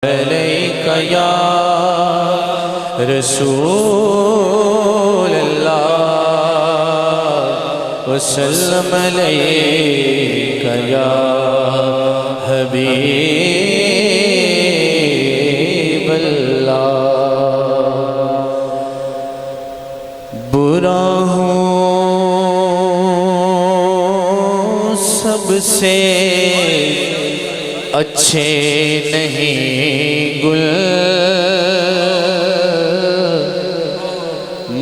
علیک یا رسول اللہ وسلم علیک یا حبیب اللہ۔ برا ہوں سب سے اچھے نہیں گل،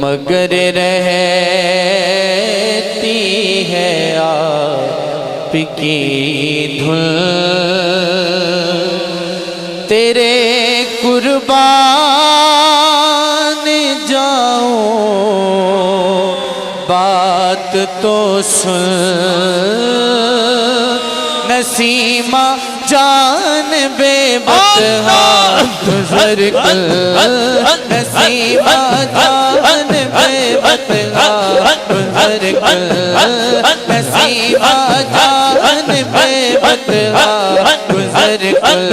مگر رہتی ہے آپ کی دھن، تیرے قربان جاؤں بات تو سن، نسیمہ جان بے بطحا گزر کل، نسیمہ جان بے بطحا گزر کل، نسیمہ جان بے بطحا گزر کل،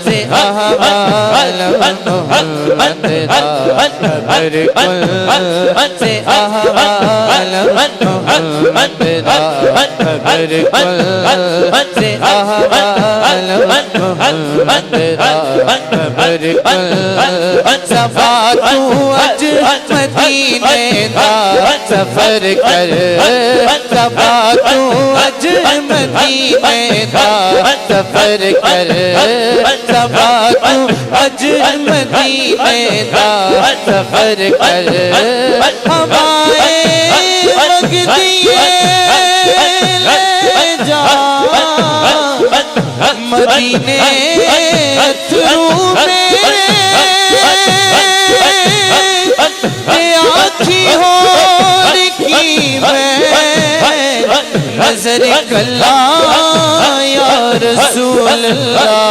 سے احوال محمد را خبر کل، سے احوال محمد را خبر کل، سے احوال محمد را خبر کل، صفا تو اج مدینے دا سفر کر، صفا تو اج مدینے دا سفر کر، صفا تو اج مدینے دا سفر کر، ہوائیں مگدی لے جا مدینے اترو میرے، آنکھی ہو لکھی میں نظر کلا یا رسول اللہ،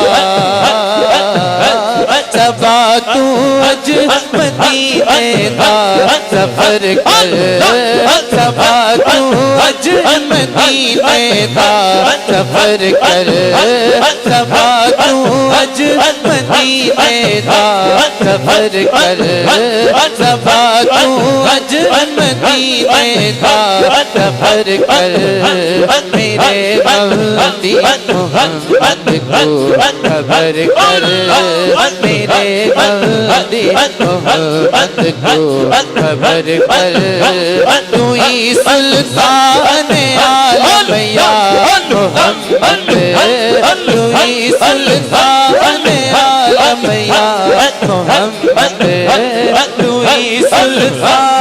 صفا تو اج مدینے دا سفر کر، صفا تو اج مدینے دا سفر کر، صفا تو اج مدینے دا سفر کر، صفا تو اج مدینے دا سفر کر، میرے مولوی محمد کو خبر کر، میرے مولوی محمد کو خبر کر، تو ہی سلطان عالم یا محمد، تو ہی سلطان عالم یا محمد، تو ہی سلطان